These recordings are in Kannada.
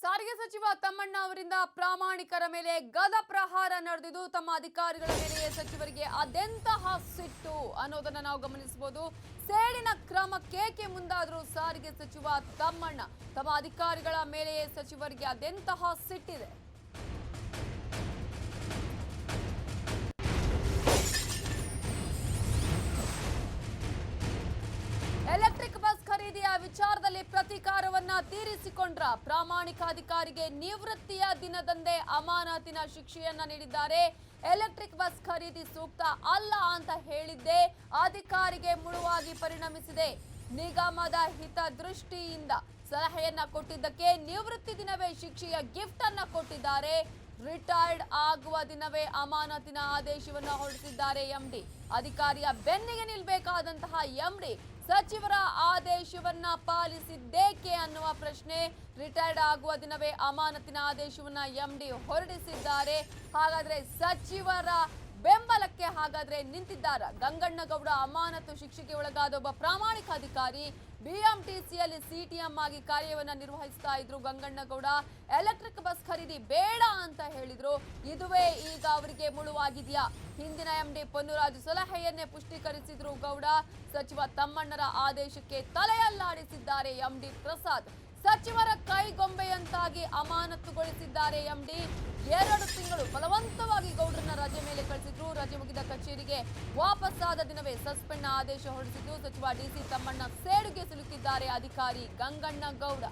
ಸಾರಿಗೆ ಸಚಿವ ತಮ್ಮಣ್ಣ ಅವರಿಂದ ಪ್ರಾಮಾಣಿಕರ ಮೇಲೆ ಗದ ಪ್ರಹಾರ ನಡೆದಿದ್ದು ತಮ್ಮ ಅಧಿಕಾರಿಗಳ ಮೇಲೆಯೇ ಸಚಿವರಿಗೆ ಅದೆಂತಹ ಸಿಟ್ಟು ಅನ್ನೋದನ್ನ ನಾವು ಗಮನಿಸಬಹುದು. ಸೇಡಿನ ಕ್ರಮಕ್ಕೆ ಮುಂದಾದರೂ ಸಾರಿಗೆ ಸಚಿವ ತಮ್ಮಣ್ಣ ತಮ್ಮ ಅಧಿಕಾರಿಗಳ ಮೇಲೆಯೇ ಸಚಿವರಿಗೆ ಅದೆಂತಹ ಸಿಟ್ಟಿದೆ. ಎಲೆಕ್ಟ್ರಿಕ್ ಬಸ್ ಖರೀದಿಯ ವಿಚಾರದಲ್ಲಿ ಪ್ರತೀಕಾರವನ್ನ ತೀರಿಸಿಕೊಂಡ್ರ ಪ್ರಾಮಾಣಿಕ ಅಧಿಕಾರಿಗೆ ನಿವೃತ್ತಿಯ ದಿನದಂದೇ ಅಮಾನತಿನ ಶಿಕ್ಷೆಯನ್ನ ನೀಡಿದ್ದಾರೆ. ಎಲೆಕ್ಟ್ರಿಕ್ ಬಸ್ ಖರೀದಿ ಸೂಕ್ತ ಅಲ್ಲ ಅಂತ ಹೇಳಿದ್ದೆ ಅಧಿಕಾರಿಗೆ ಮುಳುವಾಗಿ ಪರಿಣಮಿಸಿದೆ. ನಿಗಮದ ಹಿತದೃಷ್ಟಿಯಿಂದ ಸಲಹೆಯನ್ನ ಕೊಟ್ಟಿದ್ದಕ್ಕೆ ನಿವೃತ್ತಿ ದಿನವೇ ಶಿಕ್ಷೆಯ ಗಿಫ್ಟ್ ಅನ್ನ ಕೊಟ್ಟಿದ್ದಾರೆ. ರಿಟೈರ್ಡ್ ಆಗುವ ದಿನವೇ ಅಮಾನತಿನ ಆದೇಶವನ್ನ ಹೊರಡಿಸಿದ್ದಾರೆ ಎಂಡಿ. ಅಧಿಕಾರಿಯ ಬೆನ್ನಿಗೆ ನಿಲ್ಬೇಕಾದಂತಹ ಎಂಡಿ ಸಚಿವರ ಆದೇಶವನ್ನ ಪಾಲಿಸಿದ್ದೇಕೆ ಅನ್ನುವ ಪ್ರಶ್ನೆ. ರಿಟೈರ್ಡ್ ಆಗುವ ದಿನವೇ ಅಮಾನತಿನ ಆದೇಶವನ್ನ ಎಂಡಿ ಹೊರಡಿಸಿದ್ದಾರೆ. ಹಾಗಾದ್ರೆ ಸಚಿವರ ಬೆಂಬಲಕ್ಕೆ ನಿಂತಿದ್ದಾರ? ಗಂಗಣ್ಣಗೌಡ ಅಮಾನತು ಶಿಕ್ಷೆಗೆ ಒಳಗಾದ ಒಬ್ಬ ಪ್ರಾಮಾಣಿಕ ಅಧಿಕಾರಿ ಬಿಎಂಟಿಸಿಯಲ್ಲಿ ಸಿಟಿಎಂ ಆಗಿ ಕಾರ್ಯವನ್ನ ನಿರ್ವಹಿಸ್ತಾ ಇದ್ರು ಗಂಗಣ್ಣಗೌಡ. ಎಲೆಕ್ಟ್ರಿಕ್ ಬಸ್ ಖರೀದಿ ಬೇಡ ಅಂತ ಹೇಳಿದ್ರು. ಇದುವೇ ಈಗ ಅವರಿಗೆ ಮುಳುವಾಗಿದೆಯಾ? ಹಿಂದಿನ ಎಂಡಿ ಪೊನ್ನುರಾಜು ಸಲಹೆಯನ್ನೇ ಪುಷ್ಟೀಕರಿಸಿದ್ರು ಗೌಡ. ಸಚಿವ ತಮ್ಮಣ್ಣರ ಆದೇಶಕ್ಕೆ ತಲೆಯಲ್ಲಾಡಿಸಿದ್ದಾರೆ ಎಂಡಿ ಪ್ರಸಾದ್. ಸಚಿವರ ಕೈಗೊಂಬೆಯಂತಾಗಿ ಅಮಾನತುಗೊಳಿಸಿದ್ದಾರೆ ಎಂಡಿ. 2 ತಿಂಗಳು ಬಲವಂತವಾಗಿ ಗೌಡ್ರನ್ನ ರಜೆ ಮೇಲೆ ಕಳಿಸಿದ್ರು. ರಜೆ ಮುಗಿದ ಕಚೇರಿಗೆ ವಾಪಸ್ಸಾದ ದಿನವೇ ಸಸ್ಪೆಂಡ್ ಆದೇಶ ಹೊರಡಿಸಿದ್ದು ಸಚಿವ ಡಿಸಿ ತಮ್ಮಣ್ಣ ಸೇಡುಗೆ ಸಿಲುಕಿದ್ದಾರೆ ಅಧಿಕಾರಿ ಗಂಗಣ್ಣಗೌಡ.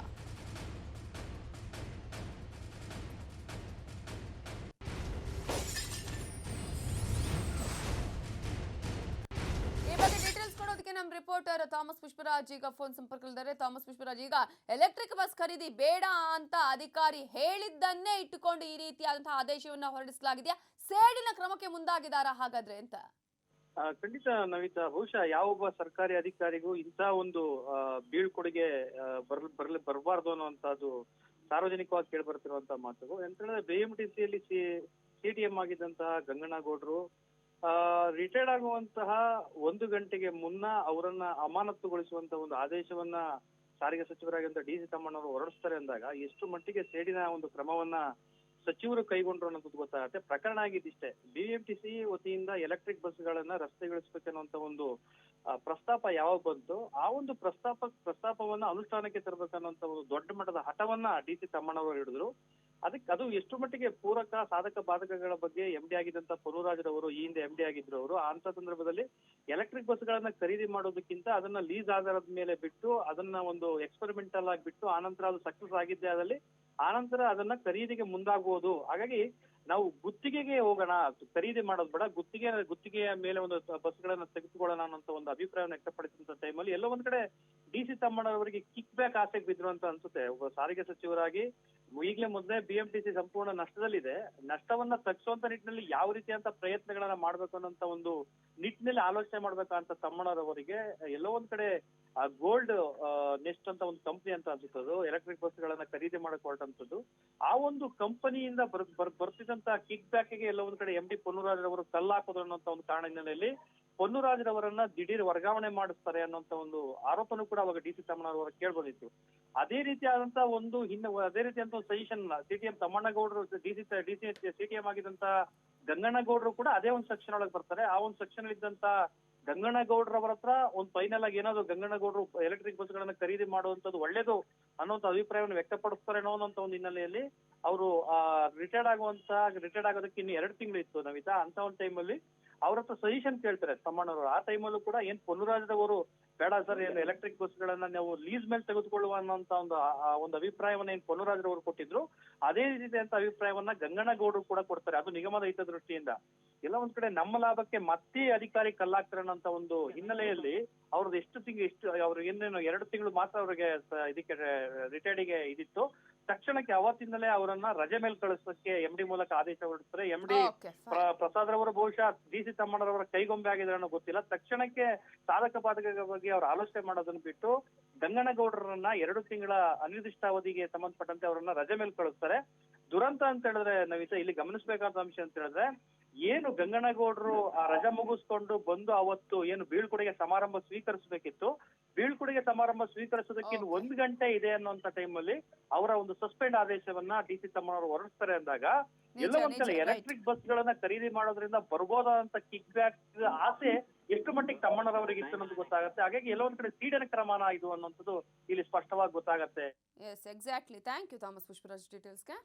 ನಮ್ಮ ರಿಪೋರ್ಟರ್ ಥಾಮಸ್ ಪುಷ್ಪರಾಜ್ ಈಗ ಫೋನ್ ಸಂಪರ್ಕದಲ್ಲಿದ್ದಾರೆ. ಥಾಮಸ್ ಪುಷ್ಪರಾಜ್, ಈಗ ಎಲೆಕ್ಟ್ರಿಕ್ ಬಸ್ ಖರೀದಿ ಬೇಡ ಅಂತ ಅಧಿಕಾರಿ ಹೇಳಿದ್ದನ್ನೇ ಇಟ್ಟುಕೊಂಡು ಈ ರೀತಿಯಾದಂತಹ ಆದೇಶವನ್ನ ಹೊರಡಿಸಲಾಗಿದೆಯಾ? ಸೇಡಿನ ಕ್ರಮಕ್ಕೆ ಮುಂದಾಗಿದ್ದಾರಾ ಹಾಗಾದ್ರೆ ಅಂತ? ಖಂಡಿತ ನವಿತಾ, ಬಹುಶಃ ಯಾವೊಬ್ಬ ಸರ್ಕಾರಿ ಅಧಿಕಾರಿಗೂ ಇಂಥ ಒಂದು ಬೀಳ್ಕೊಡುಗೆ ಬರಬಾರ್ದು ಅನ್ನುವಂತಹದ್ದು ಸಾರ್ವಜನಿಕವಾಗಿ ಕೇಳಿ ಬರ್ತಿರುವಂತಹ ಮಾತುಗಳು. ಎಂತ ಹೇಳಿದ್ರೆ ಬಿಎಂಟಿಸಿಯಲ್ಲಿ ಸಿಟಿಎಂ ಆಗಿದ್ದಂತಹ ಗಂಗಣ್ಣಗೌಡರು ರಿಟೈರ್ಡ್ ಆಗುವಂತಹ 1 ಗಂಟೆಗೆ ಮುನ್ನ ಅವರನ್ನ ಅಮಾನತುಗೊಳಿಸುವಂತ ಒಂದು ಆದೇಶವನ್ನ ಸಾರಿಗೆ ಸಚಿವರಾಗಿದ್ದ ಡಿಸಿ ತಮ್ಮಣ್ಣವರು ಹೊರಡಿಸ್ತಾರೆ ಅಂದಾಗ ಎಷ್ಟು ಮಟ್ಟಿಗೆ ಸೇಡಿನ ಒಂದು ಕ್ರಮವನ್ನ ಸಚಿವರು ಕೈಗೊಂಡ್ರು ಅನ್ನೋದು ಗೊತ್ತಾಗುತ್ತೆ. ಪ್ರಕರಣ ಆಗಿದ್ದಿಷ್ಟೇ, ಬಿಎಂಟಿಸಿ ವತಿಯಿಂದ ಎಲೆಕ್ಟ್ರಿಕ್ ಬಸ್ಗಳನ್ನ ರಸ್ತೆಗಿಳಿಸ್ಬೇಕನ್ನುವಂತ ಒಂದು ಪ್ರಸ್ತಾಪ ಯಾವಾಗ ಬಂತು, ಆ ಒಂದು ಪ್ರಸ್ತಾಪವನ್ನ ಅನುಷ್ಠಾನಕ್ಕೆ ತರಬೇಕನ್ನುವಂತ ಒಂದು ದೊಡ್ಡ ಮಟ್ಟದ ಹಠವನ್ನ ಡಿಸಿ ತಮ್ಮಣ್ಣವರು ಹಿಡಿದ್ರು. ಅದು ಎಷ್ಟು ಮಟ್ಟಿಗೆ ಪೂರಕ ಸಾಧಕ ಬಾಧಕಗಳ ಬಗ್ಗೆ ಎಂಡಿ ಆಗಿದ್ದಂತ ಪೊನ್ನುರಾಜರವರು ಈ ಹಿಂದೆ ಎಂಡಿ ಆಗಿದ್ರು ಅವರು. ಅಂತ ಸಂದರ್ಭದಲ್ಲಿ ಎಲೆಕ್ಟ್ರಿಕ್ ಬಸ್ಗಳನ್ನ ಖರೀದಿ ಮಾಡೋದಕ್ಕಿಂತ ಅದನ್ನ ಲೀಸ್ ಆಧಾರದ ಮೇಲೆ ಬಿಟ್ಟು ಅದನ್ನ ಒಂದು ಎಕ್ಸ್ಪೆರಿಮೆಂಟಲ್ ಆಗಿ ಬಿಟ್ಟು ಆನಂತರ ಅದು ಸಕ್ಸಸ್ ಆಗಿದ್ದೆ ಆದಲ್ಲಿ ಆನಂತರ ಅದನ್ನ ಖರೀದಿಗೆ ಮುಂದಾಗುವುದು. ಹಾಗಾಗಿ ನಾವು ಗುತ್ತಿಗೆಗೆ ಹೋಗೋಣ, ಖರೀದಿ ಮಾಡೋದು ಬೇಡ, ಗುತ್ತಿಗೆಯ ಮೇಲೆ ಒಂದು ಬಸ್ಗಳನ್ನ ತೆಗೆದುಕೊಳ್ಳೋಣ ಅನ್ನೋ ಒಂದು ಅಭಿಪ್ರಾಯವನ್ನು ವ್ಯಕ್ತಪಡಿಸಿದಂತ ಟೈಮಲ್ಲಿ ಎಲ್ಲೋ ಒಂದ್ ಕಡೆ ಡಿಸಿ ತಮ್ಮಣ್ಣವರಿಗೆ ಕಿಕ್ ಬ್ಯಾಕ್ ಆಸೆಗೆ ಬಿದ್ರು ಅಂತ ಅನ್ಸುತ್ತೆ. ಒಬ್ಬ ಸಾರಿಗೆ ಸಚಿವರಾಗಿ ಈಗಲೇ ಮೊದಲೇ ಬಿಎಂಟಿಸಿ ಸಂಪೂರ್ಣ ನಷ್ಟದಲ್ಲಿದೆ. ನಷ್ಟವನ್ನ ತಗ್ಗಿಸುವಂತ ನಿಟ್ಟಿನಲ್ಲಿ ಯಾವ ರೀತಿಯಂತ ಪ್ರಯತ್ನಗಳನ್ನ ಮಾಡ್ಬೇಕು ಅನ್ನೋಂತ ಒಂದು ನಿಟ್ಟಿನಲ್ಲಿ ಆಲೋಚನೆ ಮಾಡ್ಬೇಕಂತ ತಮ್ಮಣ್ಣರವರಿಗೆ ಎಲ್ಲೋ ಒಂದ್ ಕಡೆ ಗೋಲ್ಡ್ ನೆಸ್ಟ್ ಅಂತ ಒಂದು ಕಂಪನಿ ಅಂತ ಅನ್ಸುತ್ತದು, ಎಲೆಕ್ಟ್ರಿಕ್ ಬಸ್ಗಳನ್ನ ಖರೀದಿ ಮಾಡಕ್ ಹೊರಟಂತದ್ದು. ಆ ಒಂದು ಕಂಪನಿಯಿಂದ ಬರ್ತಿದ್ದಂತ ಕಿಕ್ ಬ್ಯಾಕ್ಗೆ ಎಲ್ಲೋ ಒಂದ್ ಕಡೆ ಎಂಡಿ ಪೊನ್ನುರಾಜರವರು ಕಲ್ಲಾಕೋದು ಅನ್ನೋಂತ ಒಂದು ಕಾರಣ ಹಿನ್ನೆಲೆಯಲ್ಲಿ ಪೊನ್ನುರಾಜರವರನ್ನ ದಿಢೀರ್ ವರ್ಗಾವಣೆ ಮಾಡಿಸ್ತಾರೆ ಅನ್ನೋಂತ ಒಂದು ಆರೋಪನೂ ಕೂಡ ಅವಾಗ ಡಿಸಿ ತಮ್ಮಣ್ಣರವರ ಕೇಳ್ಬಂದಿತ್ತು. ಅದೇ ರೀತಿಯಾದಂತ ಒಂದು ಅದೇ ರೀತಿಯಂತ ಒಂದು ಸಜೆಷನ್ ಸಿಟಿಎಂ ತಮ್ಮಣ್ಣಗೌಡರು ಡಿಸಿ ಸಿಟಿಎಂ ಆಗಿದ್ದಂತ ಗಂಗಣ್ಣಗೌಡರು ಕೂಡ ಅದೇ ಒಂದು ಸೆಕ್ಷನ್ ಒಳಗೆ ಬರ್ತಾರೆ. ಆ ಒಂದು ಸೆಕ್ಷನ್ ಇದ್ದಂತ ಗಂಗಣ್ಣಗೌಡರವರ ಹತ್ರ ಒಂದು ಫೈನಲ್ ಆಗಿ ಏನಾದ್ರು ಗಂಗಣ್ಣಗೌಡರು ಎಲೆಕ್ಟ್ರಿಕ್ ಬಸ್ಗಳನ್ನ ಖರೀದಿ ಮಾಡುವಂತದ್ದು ಒಳ್ಳೇದು ಅನ್ನೋಂಥ ಅಭಿಪ್ರಾಯವನ್ನು ವ್ಯಕ್ತಪಡಿಸ್ತಾರೆ ಅನ್ನೋ ಒಂದು ಹಿನ್ನೆಲೆಯಲ್ಲಿ ಅವರು ರಿಟೈರ್ಡ್ ಆಗೋದಕ್ಕೆ ಇನ್ನು 2 ತಿಂಗಳು ಇತ್ತು ನವಿತಾ. ಅಂತ ಒಂದು ಟೈಮಲ್ಲಿ ಅವ್ರ ಹತ್ರ ಸಜೆಷನ್ ಕೇಳ್ತಾರೆ ತಮ್ಮಣ್ಣವರು. ಆ ಟೈಮಲ್ಲೂ ಕೂಡ ಏನ್ ಪೊನ್ನುರಾಜರವರು ಬೇಡ ಸರ್, ಏನು ಎಲೆಕ್ಟ್ರಿಕ್ ಬಸ್ಗಳನ್ನ ನಾವು ಲೀಸ್ ಮೇಲೆ ತೆಗೆದುಕೊಳ್ಳುವ ಅನ್ನೋಂತ ಒಂದು ಅಭಿಪ್ರಾಯವನ್ನ ಏನ್ ಪೊನ್ನುರಾಜರವರು ಕೊಟ್ಟಿದ್ರು, ಅದೇ ರೀತಿಯಂತ ಅಭಿಪ್ರಾಯವನ್ನ ಗಂಗಣ್ಣಗೌಡರು ಕೂಡ ಕೊಡ್ತಾರೆ. ಅದು ನಿಗಮದ ಹಿತದೃಷ್ಟಿಯಿಂದ. ಎಲ್ಲ ಒಂದ್ ಕಡೆ ನಮ್ಮ ಲಾಭಕ್ಕೆ ಮತ್ತೆ ಅಧಿಕಾರಿ ಕಲ್ಲಾಗ್ತಾರೆ ಅನ್ನೋಂತ ಒಂದು ಹಿನ್ನೆಲೆಯಲ್ಲಿ ಅವ್ರದ್ದು ಅವ್ರು ಏನೇನು 2 ತಿಂಗಳು ಮಾತ್ರ ಅವ್ರಿಗೆ ಇದಕ್ಕೆ ರಿಟೈರ್ಡ್ಗೆ ಇದಿತ್ತು. ತಕ್ಷಣಕ್ಕೆ ಅವತ್ತಿಂದಲೇ ಅವರನ್ನ ರಜೆ ಮೇಲೆ ಕಳಿಸೋದಕ್ಕೆ ಎಂಡಿ ಮೂಲಕ ಆದೇಶ ಹೊರಡಿಸ್ತಾರೆ. ಎಂಡಿ ಪ್ರಸಾದ್ ರವರು ಬಹುಶಃ ಡಿಸಿ ತಮ್ಮಣ್ಣರವರ ಕೈಗೊಂಬೆ ಆಗಿದ್ರೆ ಅನ್ನೋ ಗೊತ್ತಿಲ್ಲ. ತಕ್ಷಣಕ್ಕೆ ಸಾಧಕ ಬಾಧಕಗಳ ಬಗ್ಗೆ ಅವ್ರು ಆಲೋಚನೆ ಮಾಡೋದನ್ನ ಬಿಟ್ಟು ಗಂಗಣ್ಣಗೌಡರನ್ನ 2 ತಿಂಗಳ ಅನಿರ್ದಿಷ್ಟಾವಧಿಗೆ ಸಂಬಂಧಪಟ್ಟಂತೆ ಅವರನ್ನ ರಜೆ ಮೇಲೆ ಕಳಿಸ್ತಾರೆ. ದುರಂತ ಅಂತ ಹೇಳಿದ್ರೆ ನವಿತಾ, ಇಲ್ಲಿ ಗಮನಿಸಬೇಕಾದ ಅಂಶ ಅಂತ ಹೇಳಿದ್ರೆ, ಏನು ಗಂಗಣ್ಣಗೌಡರು ಆ ರಜಾ ಮುಗಿಸ್ಕೊಂಡು ಬಂದು ಅವತ್ತು ಏನು ಬೀಳ್ಕೊಡುಗೆ ಸಮಾರಂಭ ಸ್ವೀಕರಿಸಬೇಕಿತ್ತು, ಬೀಳ್ಕೊಡುಗೆ ಸಮಾರಂಭ ಸ್ವೀಕರಿಸೋದಕ್ಕೆ ಇನ್ನು 1 ಗಂಟೆ ಇದೆ ಅನ್ನುವಂತ ಟೈಮಲ್ಲಿ ಅವರ ಒಂದು ಸಸ್ಪೆಂಡ್ ಆದೇಶವನ್ನ ಡಿ.ಸಿ ತಮ್ಮನವರು ಹೊರಡಿಸ್ತಾರೆ ಅಂದಾಗ ಎಲ್ಲ ಒಂದ್ ಕಡೆ ಎಲೆಕ್ಟ್ರಿಕ್ ಬಸ್ಗಳನ್ನ ಖರೀದಿ ಮಾಡೋದ್ರಿಂದ ಬರ್ಬೋದಾದಂತ ಕಿಕ್ ಬ್ಯಾಕ್ ಆಸೆ ಎಷ್ಟು ಮಟ್ಟಿಗೆ ತಮ್ಮಣ್ಣರವರಿಗೆ ಇತ್ತು ಅನ್ನೋದು ಗೊತ್ತಾಗುತ್ತೆ. ಹಾಗಾಗಿ ಎಲ್ಲ ಒಂದ್ ಕಡೆ ಸೀಡನ ಕ್ರಮನ ಇದು ಅನ್ನೋಂಥದ್ದು ಇಲ್ಲಿ ಸ್ಪಷ್ಟವಾಗಿ ಗೊತ್ತಾಗತ್ತೆ. Yes exactly. Thank you Thomas Pushparaj ಡೀಟೇಲ್ಸ್ಗೆ.